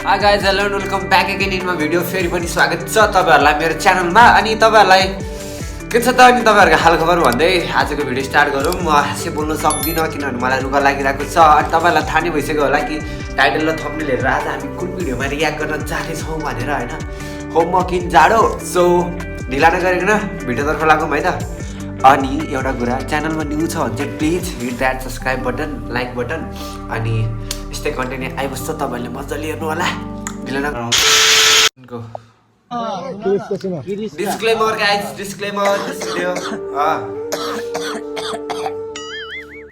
Hi guys, hello and welcome back again in my video. फेरि पनि स्वागत छ तपाईहरुलाई मेरो च्यानलमा। अनि तपाईहरुलाई के छ त अनि तपाईहरुको हालखबर भन्दै आजको भिडियो स्टार्ट गरौँ। म हास्य बोल्न सक्दिन किनभने मलाई रुगा लागिरहेको छ। अनि तपाईहरुलाई थाहा नै भइसक्यो होला कि टाइटल र थम्बनेल हेरेर आज हामी कुन भिडियोमा रियाक्ट गर्न जाने छौं भनेर हैन। होमवर्क इन जाडो। सो ढिला नगरिकन भिडियोतर्फ लागौँ है त। अनि एउटा कुरा, च्यानलमा न्यू छ भने चाहिँ please hit that subscribe button, like button. अनि यस्तै कन्टेन्ट आइबस्छ तपाईहरुले मज्जाले हेर्नु होला। ढिला नगर्नु। Disclaimer guys, disclaimer this video.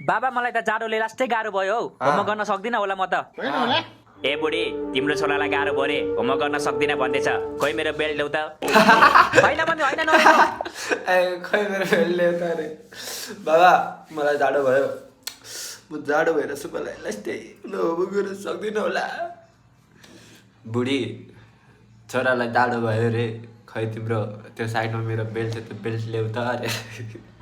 बाबा मलाई त जाडोले लास्टै गाह्रो भयो हौ। होमवर्क गर्न सक्दिन होला म त। ए बुढी, तिम्रो छोरालाई गाह्रो भयो रे, होमवर्क गर्न सक्दिन भन्दैछ। खोइ मेरो बेल्ट ल्याउ त। हैन भन्नु हैन नल्याउ। ए खोइ मेरो बेल्ट ल्याउ त रे। बाबा मलाई जाडो भयो। म जाडो भएर सुपालाई लास्टै होमवर्क गर्न सक्दिन होला। बुढी, छोरालाई जाडो भयो रे, खै तिम्रो त्यो साइडमा मेरो बेल्ट छ, त्यो बेल्ट ल्याउ त अरे।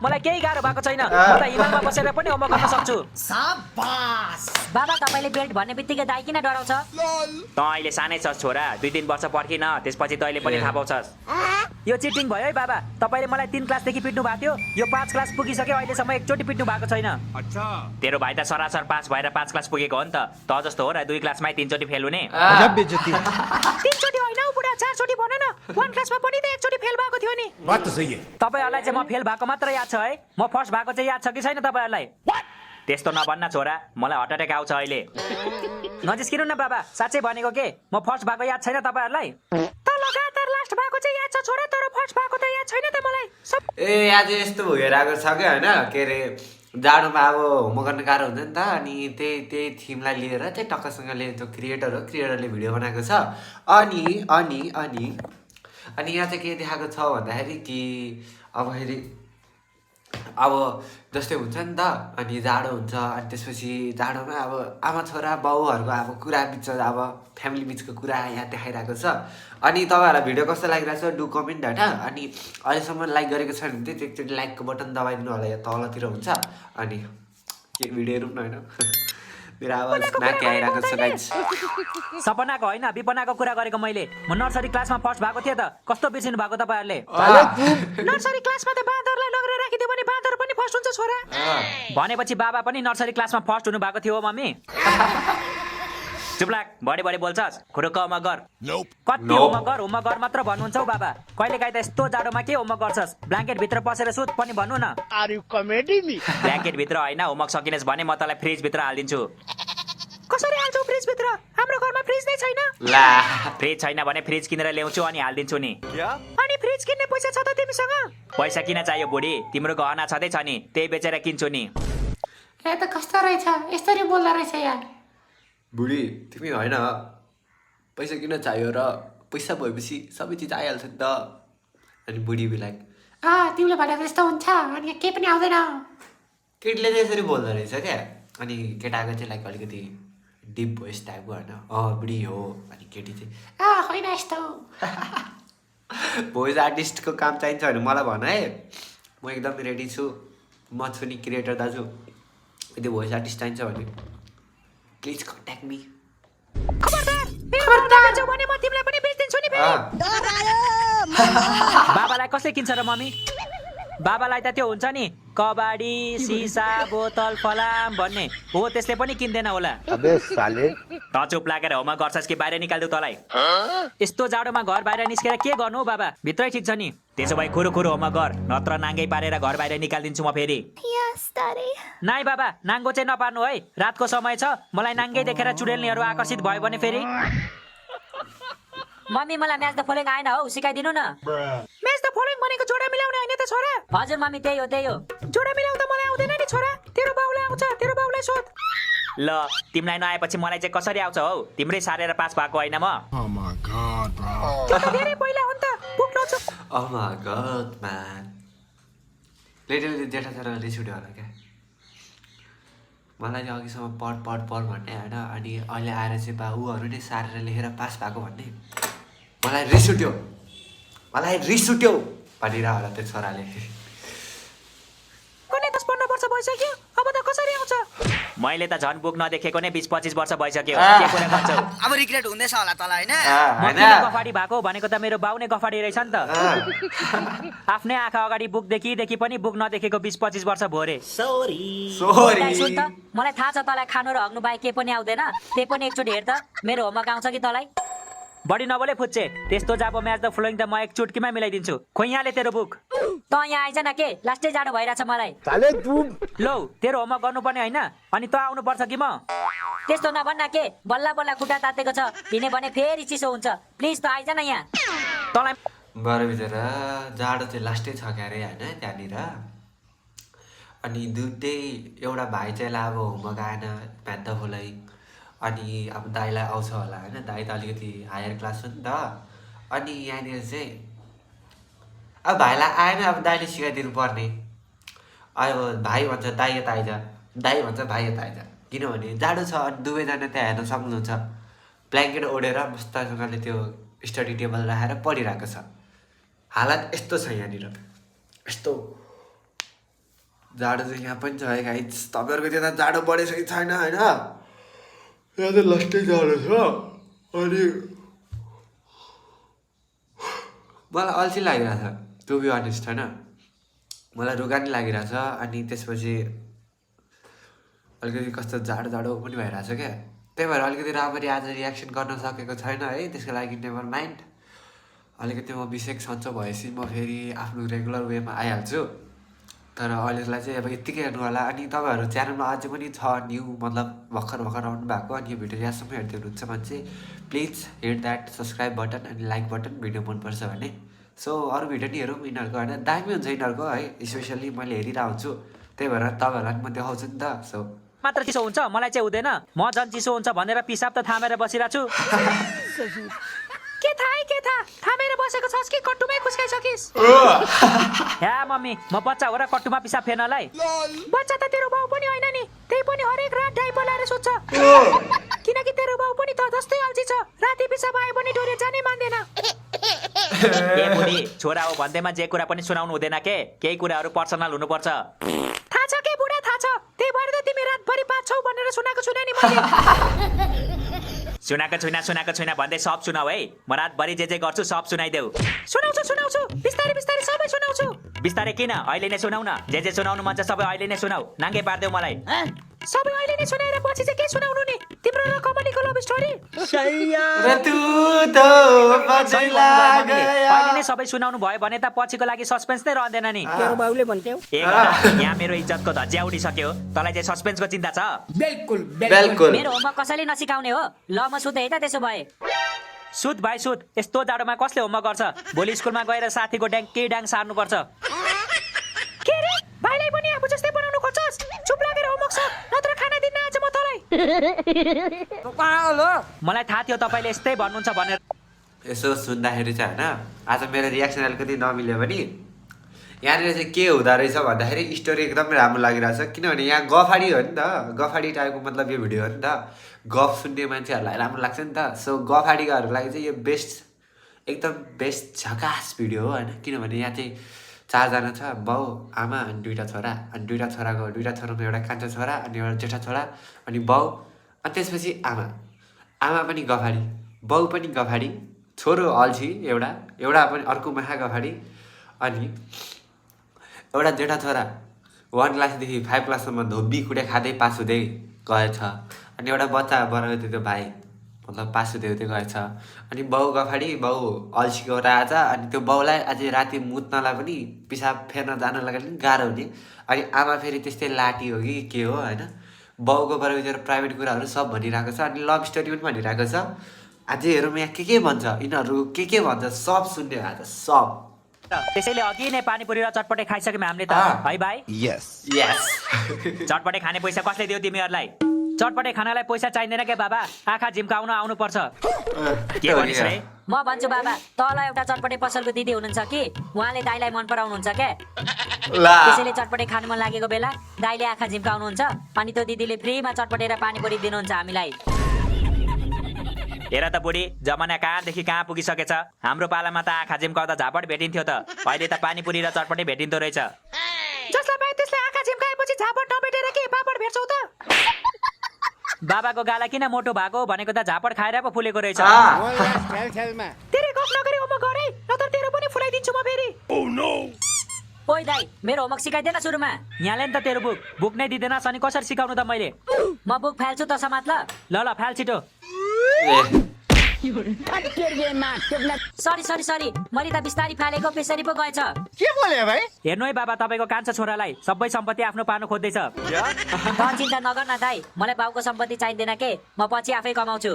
मलाई केही गाह्रो भएको छैन। म त हिमालमा बसेर पनि होमवर्क गर्न सक्छु। शाबास बाबा, तपाईले बेल्ट भन्ने बित्तिकै दाइ किन डराउँछ? त अहिले सानै छस् छोरा, 2-3 वर्ष पर्खिन, त्यसपछि तैले पनि थाहा पाउँछस्। यो चिटिङ भयो है बाबा। तपाईले मलाई 3 क्लासदेखि पिट्नु भएको थियो, यो 5 क्लास पुगिसक्यो, अहिलेसम्म एकचोटी पिट्नु भएको छैन। अच्छा, तेरो भाइ त सरासर पास भएर 5 क्लास पुगेको हो नि त। त जस्तो हो र 2 क्लासमै 3 चोटी फेल हुने। गजब बेइज्जती। 3 चोटी होइन हौ बुढा, 4 चोटी भन न। 1 क्लासमा पनि त एकचोटी फेल भएको थियो नि। बात त सही है। तपाईहरुलाई चाहिँ म फेल भएको मात्र याद छ है, म फर्स्ट भएको चाहिँ याद छ कि छैन तपाईहरुलाई? त्यस्तो नभन्न छोरा, मलाई हार्ट अट्याक आउँछ अहिले। नजिस्किनु न बाबा, साच्चै भनेको के, म फर्स्ट भएको याद छैन तपाईहरुलाई? त लगातार लास्ट भएको चाहिँ याद छ छोरा, तर फर्स्ट भएको त याद छैन त मलाई। ए आज यस्तो भइरहेको छ क्या हैन, के रे जाडोमा अब होमवर्क गर्न गाह्रो हुन्छ नि त। अनि त्यही थिमलाई लिएर चाहिँ टक्कसँगले त्यो क्रिएटरले भिडियो बनाएको छ। अनि अनि अनि अनि यहाँ चाहिँ के देखाएको छ भन्दाखेरि कि अब जस्तै हुन्छ नि त, अनि जाडो हुन्छ, अनि त्यसपछि जाडोमा अब आमा छोरा बाउहरूको अब कुरा बिच, अब फ्यामिली बिचको कुरा यहाँ देखाइरहेको छ। अनि तपाईँहरूलाई भिडियो कस्तो लागिरहेको छ डु कमेन्ट होइन। अनि अहिलेसम्म लाइक गरेको छ भने चाहिँ एकचोटि लाइकको बटन दबाइदिनु होला, यहाँ तलतिर हुन्छ। अनि के भिडियो हेरौँ न होइन। मेरो आवाज नाके आइरहेको छ गाइस। सपनाको होइन, विपनाको कुरा गरेको मैले। म नर्सरी क्लासमा फर्स्ट भएको थिएँ त, कस्तो बिर्सिनु भएको तपाईहरुले? नर्सरी क्लासमा त बाँदरलाई लगेर राखिदियो भने बाँदर पनि फर्स्ट हुन्छ छोरा। भनेपछि बाबा पनि नर्सरी क्लासमा फर्स्ट हुनु भएको थियो मम्मी? चुप लाग, बढी बोल्छस्, खुरुक्क होमवर्क गर। कति होमवर्क गर मात्र भन्नुहुन्छ हौ बाबा। कहिलेकाहीँ त यस्तो जाडोमा के होमवर्क गर्छस्? ब्ल्याङ्केट भित्र पसेर सुत पनि भन्नु न। Are you comedy me? Blanket भित्र होइन, होमवर्क सकिनेस् भने म तँलाई फ्रिज भित्र हालिदिन्छु। कसरी हाल्छौ फ्रिज भित्र? हाम्रो घरमा फ्रिज नै छैन। ला फ्रिज छैन भने फ्रिज किनेर ल्याउँछु अनि हालिदिन्छु नि। अनि फ्रिज किन्ने पैसा छ त तिमीसँग? पैसा किन चाहियो बुढी? तिम्रो गहना छँदै छ नि, त्यही बेचेर किन्छु नि। ए त कस्तो रहेछ, यसरी बोल्दा रहेछ यार। बुढी तिमी होइन, पैसा किन चाहियो र? पैसा भएपछि सबै चिज आइहाल्छ नि त। अनि बुढी बी लाइक तिमीले भनेको यस्तो हुन्छ, अनि केही पनि आउँदैन। केटीले चाहिँ यसरी बोल्दो रहेछ क्या। अनि केटाको चाहिँ लाइक अलिकति डिप भोइस टाइपको होइन, बुढी हो। अनि केटी चाहिँ होइन यस्तो। भोइस आर्टिस्टको काम चाहिन्छ भने मलाई भन है, म एकदम रेडी छु। म छु नि क्रिएटर दाजु। यदि भोइस आर्टिस्ट चाहिन्छ भने प्लिज कन्ट्याक्ट मी। खबरदार भने म तिमीलाई पनि बेच्दिन्छु नि फेरि। बाबालाई कसले किन्छ र मम्मी? बाबालाई त त्यो हुन्छ नि, कबाडी, सिसा, बोतल, फलाम भन्ने हो, त्यसले पनि किन्दैन होला। अबे साले, त चुप लागेर होमवर्क गर्छस् कि बाहिर निकाल्दिउ तँलाई? यस्तो जाडोमा घर बाहिर निस्केर के गर्नु हौ बाबा? भित्रै ठिक छ नि। त्यसो भए खुरु होमवर्क गर, नत्र नाङ्गै पारेर घर बाहिर निकालिदिन्छु म फेरि। नाइ बाबा, नाङ्गो चाहिँ नपार्नु है, रातको समय छ। मलाई नाङ्गै देखेर चुडेलनीहरू आकर्षित भयो भने फेरि? मम्मी मलाई म्याच द फलोइङ आएन हौ, सिकाइदिनु न। म्याच द फलोइङ भनेको जोडा मिलाउने होइन त छोरा? हजुर मम्मी, त्यही हो। जोडा मिलाउँदा मलाई आउँदैन नि छोरा, तेरो बाउलाई आउँछ, तेरो बाउलाई सोध। ल, तिमीलाई नआएपछि मलाई चाहिँ कसरी आउँछ हौ? तिम्रै सारेर पास भएको होइन म? oh my god bro, त्यो त धेरै पहिला हो नि त, बुक नछु। Oh my god man, literally जेठा छोरा रिस उठ्यो होला क्या। मलाई चाहिँ अघिसम्म पढ भन्ने होइन, अनि अहिले आएर चाहिँ बाबुहरू नै सारेर लेखेर पास भएको भन्ने मलाई रिस उठ्यो भनिरह होला त्यो छोराले। कहिले 10-15 वर्ष भइसक्यो, अब त कसरी आउँछ? मैले त झन् बुक नदेखेको नै 20-25 वर्ष भइसक्यो आ। के कुरा गर्छौ अब रिग्रेट हुँदैछ होला तँलाई होइन म होइन किन गफाडी भएको भनेको त मेरो बाउ नै गफाडी रहेछ नि त आफ्नै आँखा अगाडि बुक देखि पनि बुक नदेखेको 20-25 वर्ष भोरे सरी दाइ सुन त मलाई थाहा छ तँलाई खानु र हग्नु बाहेक के पनि आउँदैन त्यही पनि एकचोटि हेर त मेरो होमवर्क आउँछ कि तँलाई बढी नबोले फुच्चे त्यस्तो जाबो म्याच द फ्लोइङ त म एक चुटकीमा मिलाइदिन्छु खोइ यहाँले तेरो बुक त यहाँ आइज न के लास्टै जाडो भइरहेछ मलाई साले तू लौ तेरो होमवर्क गर्नुपर्ने होइन अनि त आउनु पर्छ कि म त्यस्तो नभन्न के बल्ल बल्ल खुट्टा तातेको छ हिँड्यो भने फेरि चिसो हुन्छ प्लिज त आइज न यहाँ तँलाई बरु बिचरा जाडो चाहिँ लास्टै छ क्यारे होइन त्यहाँनिर अनि दुइटै एउटा भाइ चाहिँ अब होमवर्क आएन बिहान त बोलाइ अनि अब दाइलाई आउँछ होला होइन दाइ त अलिकति हायर क्लास हो नि त अनि यहाँनिर चाहिँ अब भाइलाई आएन अब दाइले सिकाइदिनु पर्ने अब भाइ भन्छ दाइ यता आइज दाइ भन्छ भाइ यता आइज किनभने जाडो छ अनि दुवैजना त्यहाँ हेर्न सक्नुहुन्छ ब्ल्याङ्केट ओढेर मस्तसँगले त्यो स्टडी टेबल राखेर पढिरहेको छ हालत यस्तो छ यहाँनिर यस्तो जाडो चाहिँ यहाँ पनि छ है गाइज तपाईँहरूको त्यता जाडो बढेछ कि छैन होइन यहाँ त लास्टै जाडो छ अनि मलाई अल्छी लागिरहेछ टु बी अनेस्ट होइन मलाई रुगा नि लागिरहेछ अनि त्यसपछि अलिकति कस्तो जाडो जाडो पनि भइरहेछ क्या त्यही भएर अलिकति राम्ररी आज रियाक्सन गर्न सकेको छैन है त्यसको लागि नेभर माइन्ड अलिकति म बिसेक सन्चो भएपछि म फेरि आफ्नो रेगुलर वेमा आइहाल्छु तर अहिलेलाई चाहिँ अब यत्तिकै हेर्नु होला अनि तपाईँहरू च्यानलमा अझै पनि छ न्यू मतलब भर्खर आउनु भएको अनि यो भिडियो यहाँसम्म हेर्दै हुनुहुन्छ भने चाहिँ please hit that subscribe button अनि लाइक बटन भिडियो मनपर्छ भने सो अरू भिडियो नि हेरौँ यिनीहरूको होइन दामी हुन्छ यिनीहरूको है स्पेसल्ली मैले हेरिरहेको हुन्छु त्यही भएर तपाईँहरूलाई पनि म देखाउँछु नि त सो मात्र चिसो हुन्छ मलाई चाहिँ हुँदैन म झन् चिसो हुन्छ भनेर पिसाब त थामेर बसिरहेको छु के थाहा थामेर बसेको छस् कि कट्टुमै खुस्काइसकिस् या मम्मी म बच्चा हो र कट्टुमा पिसाब फेर्नलाई बच्चा त तेरो बाउ पनि होइन नि त्यही पनि हरेक रात डाइपर लाएर सुत्छ किनकि तेरो बाउ पनि त जस्तै अल्छी छ राति पिसाब आयो भने डोरे जानै मान्दैन ए बुढी छोरा हो भन्दैमा जे कुरा पनि सुनाउनु हुँदैन के केही कुराहरू पर्सनल हुनुपर्छ थाहा छ के बुढा थाहा छ त्यही भएर त तिमी रातभरि 5-6 भनेर सुनाएको छुइनँ नि मैले सुनाएको छुइनँ भन्दै सब सुनाऊ है म रातभरि जे गर्छु सब सुनाइदेऊ सुनाउँछु बिस्तारै सबै सुनाउँछु बिस्तारै किन अहिले नै सुनाउ न जे सुनाउनु मन छ सबै अहिले नै सुनाऊ नाङ्गे पार्देऊ मलाई सबै अहिले नै सुनाएर पछि चाहिँ के सुनाउनु नि तिम्रो र कमलीको लभ स्टोरी अहिले नै सबै सुनाउनु भयो भने त पछिको लागि सस्पेन्स नै रहँदैन नि तेरो बाउले भन्थ्यौ यहाँ मेरो इज्जतको धज्जिया उडिसक्यो तँलाई चाहिँ सस्पेन्सको चिन्ता छ बिल्कुल मेरो होमवर्क कसैले नसिकाउने हो ल म सुते है त त्यसो भए सुत भाइ सुत यस्तो जाडोमा कसले होमवर्क गर्छ भोलि स्कुलमा गएर साथीको ड्याङ सार्नुपर्छ के रे भाइलाई पनि आफू जस्तै बनाउनु खोज्छस् चुप लागेर होमवर्क छ नत्र खाना दिन्न आज म तँलाई मलाई थाहा थियो तपाईँले यस्तै भन्नुहुन्छ भनेर यसो सुन्दाखेरि चाहिँ होइन आज मेरो रियाक्सन अलिकति नमिल्यो भने यहाँनिर चाहिँ के हुँदो रहेछ भन्दाखेरि स्टोरी एकदमै राम्रो लागिरहेछ किनभने यहाँ गफाडी हो नि त गफाडी टाइपको मतलब यो भिडियो हो नि त गफ सुन्ने मान्छेहरूलाई राम्रो लाग्छ नि त सो गफाडीकाहरूको लागि चाहिँ यो एकदम बेस्ट झकास भिडियो हो होइन किनभने यहाँ चाहिँ 4जना छ बाउ आमा अनि 2टा छोरा अनि 2टा छोरामा एउटा कान्छो छोरा अनि एउटा जेठा छोरा अनि बाउ अनि त्यसपछि आमा पनि गफाडी बाउ पनि गफाडी छोरो अल्छी एउटा पनि अर्को महा गफाडी अनि एउटा जेठा छोरा 1 क्लासदेखि 5 क्लाससम्म धोबी कुटे खाँदै पास हुँदै गएछ अनि एउटा बच्चा बराबर त्यो भाइ मतलब पास हुँदै गएछ अनि बाउ गफाडी बाउ अल्छीको राजा अनि त्यो बाउलाई अझै राति मुत्नलाई पनि पिसाब फेर्न जानलाई पनि गाह्रो हुने अनि आमा फेरि त्यस्तै लाटी हो कि के हो होइन बाउको बराबर प्राइभेट कुराहरू सब भनिरहेको छ अनि लभ स्टोरी पनि भनिरहेको छ अझै हेरौँ यहाँ के भन्छ यिनीहरू के भन्छ सब सुन्ने आज सब त्यसैले अघि नै पानीपुरी र चटपटे खाइसक्यौँ हामीले त है भाइ यस चटपटे खाने पैसा कसले दियो तिमीहरूलाई चटपटे खानालाई पैसा चाहिँदैन के बाबा आँखा झिम्काउन आउनुपर्छ के भनिस् रे म भन्छु बाबा तल एउटा चटपटे पसलको दिदी हुनुहुन्छ कि उहाँले दाइलाई मन पराउनुहुन्छ के त्यसैले चटपटे खानु मन लागेको बेला दाइले आँखा झिम्काउनुहुन्छ अनि त्यो दिदीले फ्रीमा चटपटे र पानीपुरी दिनुहुन्छ हामीलाई हेर त बुढी जमाना कहाँदेखि कहाँ पुगिसकेछ हाम्रो पालामा त आँखा झिम्काउँदा झापड भेटिन्थ्यो त अहिले त पानीपुरी र चटपटे भेटिँदो रहेछ जसलाई पाए त्यसले आँखा झिम्काएपछि झापड नभेटेर के पापड भेट्छौ त बाबाको गाला किन मोटो भएको भनेको त झापड खाएर पो फुलेको रहेछ तेरे गफ नगरी होमवर्क गरे नत्र तेरो पनि फुलाइदिन्छु म फेरि ओइ दाइ मेरो होमवर्क सिकाइदेन सुरुमा यहाँले नि त तेरो बुक नै दिँदैनस् अनि कसरी सिकाउनु त मैले म बुक फाल्छु त समात ल ल फाल छिटो सरी मैले त बिस्तारी फालेको पेसरी पो गएछ के बोले भाइ हेर्नु है बाबा तपाईँको कान्छा छोरालाई सबै सम्पत्ति आफ्नो पार्नु खोज्दैछ त चिन्ता नगर न दाइ मलाई बाउको सम्पत्ति चाहिँदैन के म पछि आफै कमाउँछु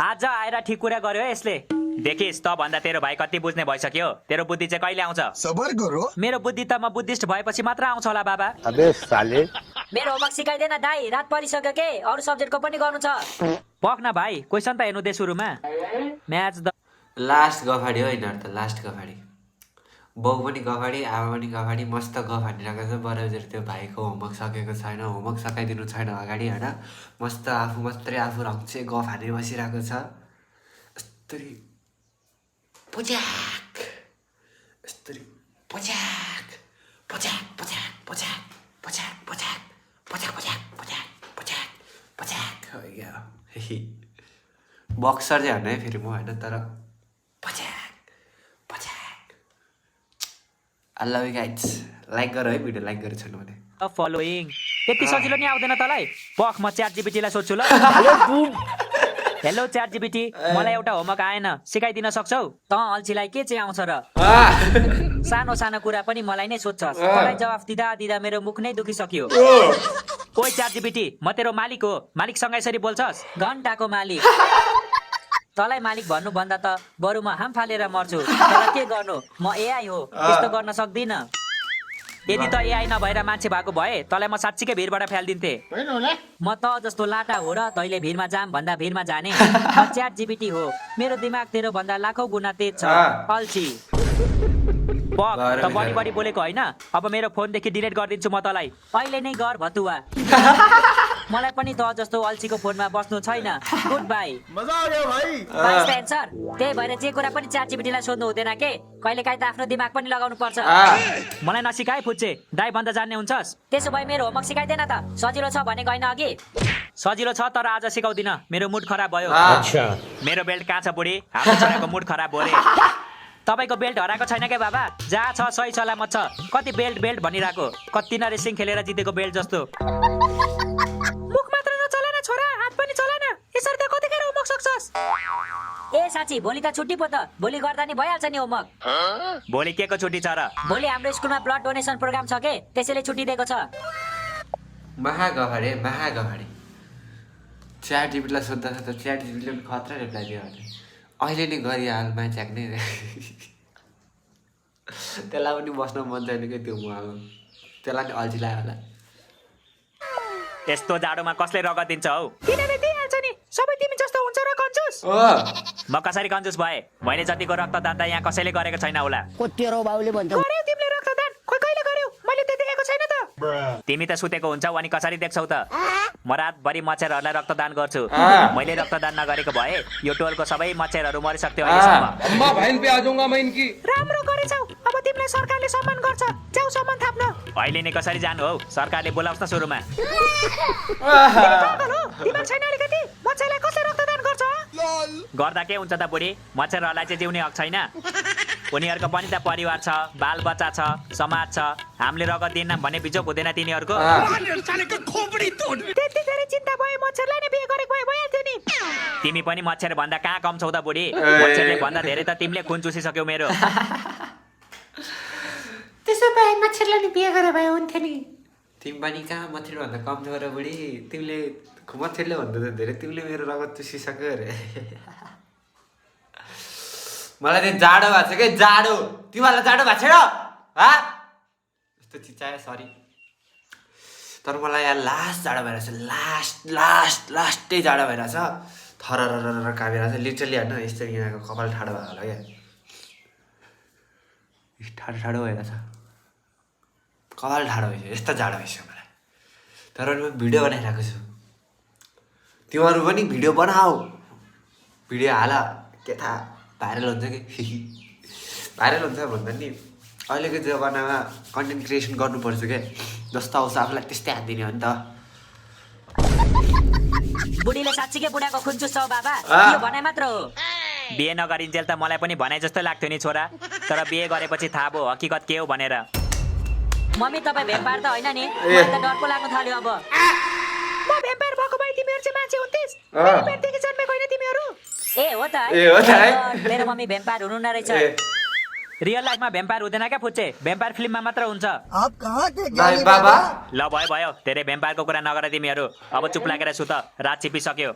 आज आएर ठिक कुरा गर्यो है यसले देखिस् त भन्दा तेरो भाइ कति बुझ्ने भइसक्यो तेरो बुद्धि चाहिँ कहिले आउँछ सबर गरो मेरो बुद्धि त म बुद्धिस्ट भएपछि मात्र आउँछ होला बाबा अबे साले मेरो होमवर्क सिकाइदेन दाइ रात परिसक्यो के अरू सब्जेक्टको पनि गर्नु छ पख न भाइ क्वेसन त हेर्नु दे सुरुमा म्याच द लास्ट गफाडी हो यिनीहरू त लास्ट गफाडी बाउ पनि गफाडी आमा पनि गफाडी मस्त गफ हानिरहेको छ बराबर त्यो भाइको होमवर्क सकेको छैन होमवर्क सकाइदिनु छैन अगाडि होइन मस्त आफू रङ्चे गफ हानेर बसिरहेको छ यस्तरी पुच्याक यस्तरी पुच्याक पुच्याक पुच्याक पुच्याक पुच्याक पुच्याक पुच्याक पुच्याक पुच्याक पुच्याक पुच्याक हो गयो बक्सर चाहिँ हान्नु है फेरि म होइन तर पुच्याक पुच्याक I love you guys like गर है भिडियो लाइक गरेको छैन भने फलोइङ यति सजिलो नि आउँदैन तँलाई पख म च्याट जिपिटीलाई सोध्छु ल हेलो च्याट जिपिटी मलाई एउटा होमवर्क आएन सिकाइदिन सक्छौ त अल्छीलाई के चाहिँ आउँछ र सानो सानो कुरा पनि मलाई नै सोध्छस् तँलाई जवाफ दिँदा दिँदा मेरो मुख नै दुखिसक्यो ओइ च्याट जिपिटी म तेरो मालिक हो मालिकसँग यसरी बोल्छस् घन्टाको मालिक तँलाई मालिक भन्नुभन्दा त बरु म हाम फालेर मर्छु तर के गर्नु म एआई हो त्यस्तो गर्न सक्दिनँ यदि त एआई नभएर मान्छे भएको भए तँलाई म साँच्चीकै भिडबाट फ्यालिदिन्थे म त जस्तो लाटा हो र तैले भिडमा जाम भन्दा भिडमा जाने म च्याट जिपिटी हो मेरो दिमाग तेरो भन्दा लाखौं गुणा तेज छ अल्छी पक त बढी बोलेको होइन अब मेरो फोनदेखि डिलिट गरिदिन्छु म तँलाई अहिले नै गर भतुवा मलाई पनि त जस्तो अल्छीको फोनमा बस्नु छैन गुड बाई मजा आ गयो भाइ बाइस एन्सर त्यही भएर जे कुरा पनि च्याट जिपिटीलाई सोध्नु हुँदैन के कहिलेकाहीँ त आफ्नो दिमाग पनि लगाउनु पर्छ मलाई नसिकाए फुच्चे दाइ भन्दा जान्ने हुन्छस् त्यसो भए मेरो होमवर्क सिकाइदेन त सजिलो छ भनेको होइन अघि सजिलो छ तर आज सिकाउँदिन मेरो मुड खराब भयो मेरो बेल्ट कहाँ छ बुढी हाम्रो छोराको मुड खराब भयो रे तपाईँको बेल्ट हराएको छैन के बाबा जहाँ छ सही सलामत छ कति बेल्ट भनिरहेको कति न रेसिङ खेलेर जितेको बेल्ट जस्तो मुख मात्र नचला न छोरा हात पनि चला न यसरी त कतिखेर होमवर्क सक्छस् ए साँच्ची भोलि त छुट्टी पो त भोलि गर्दा नि भइहाल्छ नि होमवर्क भोलि के को छुट्टी छ र भोलि हाम्रो स्कुलमा ब्लड डोनेसन प्रोग्राम छ के त्यसैले छुट्टी दिएको छ महागफाडी च्याट जिपिटीलाई सोद्धा छ त च्याट जिपिटीले पनि खतरा रिप्लाई दियो भने अहिले नै गरिहाल मान्छे नै त्यसलाई पनि बस्न मन छैन कि त्यो म अब त्यसलाई नि अल्छी लाग्यो होला यस्तो जाडोमा कसले रगत दिन्छ हौ किनभने दिइहाल्छ नि सबै तिमी जस्तो हुन्छ र कन्जुस म कसरी कन्जुस भए मैले जतिको रक्तदान त यहाँ कसैले गरेको छैन होला कोतेरो बाउले भन्छ गर्यौ तिमीले रक्तदान खोइ कहिले गर्यौ मैले त देखेको छैन त तिमी त सुतेको हुन्छौ अनि कसरी देख्छौ त म रातभरि मच्छरहरूलाई रक्तदान गर्छु मैले रक्तदान नगरेको भए यो टोलको सबै मच्छरहरू मरिसक्थ्यो अहिलेसम्म राम्रो गरेछौ अब तिमीलाई सरकारले सम्मान गर्छ जाऊ सम्मान थाप्न अहिले नै कसरी जानु हौ सरकारले बोलाउँछ न सुरुमा पागल हो दिमाग छैन अलिकति मच्छरलाई कसले रक्तदान गर्छ गर्दा के हुन्छ त बुढी मच्छरहरूलाई चाहिँ जिउने हक छैन उनीहरूको पनि त परिवार छ बाल बच्चा छ समाज छ हामीले रगत दिएन भने बिजोक हुँदैन तिनीहरूको त्यति धेरै चिन्ता भयो मच्छरलाई नै बिहे गरेको भए भइहाल्थ्यो नि तिमी पनि मच्छर भन्दा कहाँ कम छौ त बुढी मच्छरले भन्दा धेरै त तिमीले खुन चुसिसक्यौ मेरो त्यसो भए मच्छरलाई नि बिहे गरे भए हुन्थ्यो नि तिमी पनि कहाँ मच्छर भन्दा कम छौ र बुढी तिमीले मच्छरले भन्दा त धेरै तिमीले मेरो रगत चुसिसक्यो अरे मलाई त्यो जाडो भएको छ क्या जाडो तिमीहरूलाई जाडो भएको छैन यस्तो चिच्चायो सरी तर मलाई यहाँ लास्ट जाडो भइरहेछ लास्टै जाडो भइरहेछ थर काबिरहेछ लिटरली होइन यसरी यहाँको कपाल ठाडो भयो होला क्या ठाडो भइरहेछ कपाल ठाडो भइसक्यो यस्तो जाडो भइसक्यो मलाई तर म भिडियो बनाइरहेको छु तिमीहरू पनि भिडियो बनाऊ भिडियो हाल के थाहा भाइरल हुन्छ कि भाइरल हुन्छ भन्दा नि अहिलेको जमानामा कन्टेन्ट क्रिएसन गर्नुपर्छ क्या जस्तो आउँछ आफूलाई त्यस्तै हालिदिने हो नि त बुढीले साँच्चीकै बुढाको खुन चुस्छ हो बाबा यो भने मात्र हो बिहे नगरिन्जेल त मलाई पनि भने जस्तो लाग्थ्यो नि छोरा तर बिहे गरेपछि थाहा भयो हकीकत के हो भनेर मम्मी तपाईँ भेम्पायर त होइन नि मलाई त डर पो लाग्न थाल्यो अब म भेम्पायर भएको भए तिमीहरू चाहिँ मान्छे हुन्थिस् मेरो पेटदेखि जन्मेको होइन तिमीहरू ए हो त ए हो त है? मेरो मम्मी भेम्पायर हुनु न रहेछ रियल लाइफमा भेम्पायर हुँदैन क्या फुच्चे भेम्पायर फिल्ममा मात्र हुन्छ भाइ बाबा ल भयो भयो धेरै भेम्पायरको कुरा नगर तिमीहरू अब चुप लागेर सुत रात छिपिसक्यो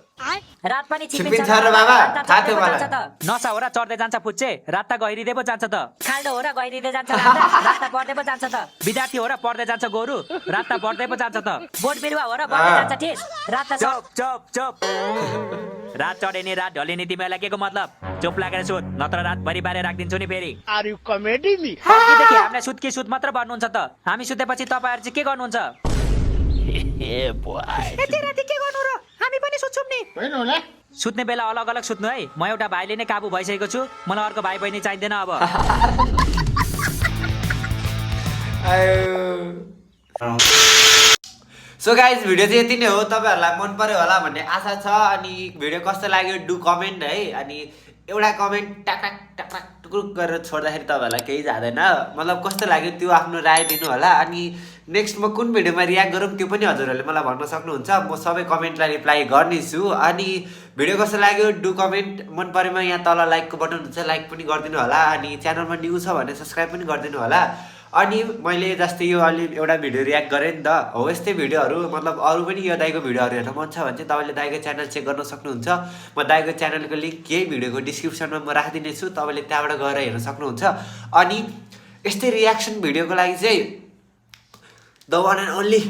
रात पनि छिपिन्छ र बाबा थाहा थियो मलाई नसा हो र चढ्दै जान्छ फुच्चे रात त गहिरिँदै पो जान्छ त खाल्डो हो र गइदिँदै जान्छ रात त पढ्दै पो जान्छ त विद्यार्थी हो र पढ्दै जान्छ गोरु रात त पढ्दै पो जान्छ त बोट बिरुवा हो र बढ्दै जान्छ ठिस रात त चुप चुप चुप रात चढे नि रात ढले नि तिमीहरूलाई के को मतलब चुप लागेर सुत नत्र रातभरि बारे राखिदिन्छु नि फेरि आर यु कमेडी मी अघिदेखि हामीलाई सुत कि सुत मात्र भन्नुहुन्छ त हामी सुतेपछि तपाईँहरू चाहिँ के गर्नुहुन्छ यति राति के गर्नु र हामी पनि सुत्छौँ नि होइन होला सुत्ने बेला अलग अलग सुत्नु है म एउटा भाइले नै काबु भइसकेको छु मलाई अर्को भाइ बहिनी चाहिँदैन अब सो गाइज भिडियो चाहिँ यति नै हो तपाईँहरूलाई मन पर्यो होला भन्ने आशा छ अनि भिडियो कस्तो लाग्यो डु कमेन्ट है अनि एउटा कमेन्ट टाक टाक टुक्रुक गरेर छोड्दाखेरि तपाईँहरूलाई केही जाँदैन मतलब कस्तो लाग्यो त्यो आफ्नो राय दिनु होला अनि नेक्स्ट म कुन भिडियोमा रियाक्ट गरौँ त्यो पनि हजुरहरूले मलाई भन्न सक्नुहुन्छ म सबै कमेन्टलाई रिप्लाई गर्नेछु अनि भिडियो कस्तो लाग्यो डु कमेन्ट मन परेमा यहाँ तल लाइकको बटन हुन्छ लाइक पनि गरिदिनु होला अनि च्यानलमा न्यू छ भने सब्सक्राइब पनि गरिदिनु होला अनि मैले जस्तै यो अलि एउटा भिडियो रियाक्ट गरेँ नि त हो यस्तै भिडियोहरू मतलब अरू पनि यो दाइको भिडियोहरू हेर्न मन छ भने चाहिँ तपाईँले दाइको च्यानल चेक गर्न सक्नुहुन्छ म दाइको च्यानलको लिङ्क यही भिडियोको डिस्क्रिप्सनमा म राखिदिनेछु तपाईँले त्यहाँबाट गएर हेर्न सक्नुहुन्छ अनि यस्तै रियाक्सन भिडियोको लागि चाहिँ the one and only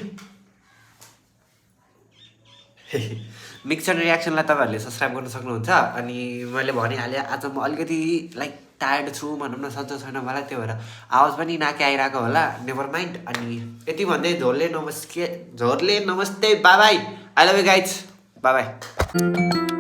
mixer रियाक्सनलाई तपाईँहरूले सब्सक्राइब गर्न सक्नुहुन्छ अनि मैले भनिहालेँ आज म अलिकति लाइक टायर्ड छु भनौँ न सन्चो छैन मलाई त्यो भएर आवाज पनि नाके आइरहेको होला नेभर माइन्ड अनि यति भन्दै झोरले नमस्ते by by I love you guys by by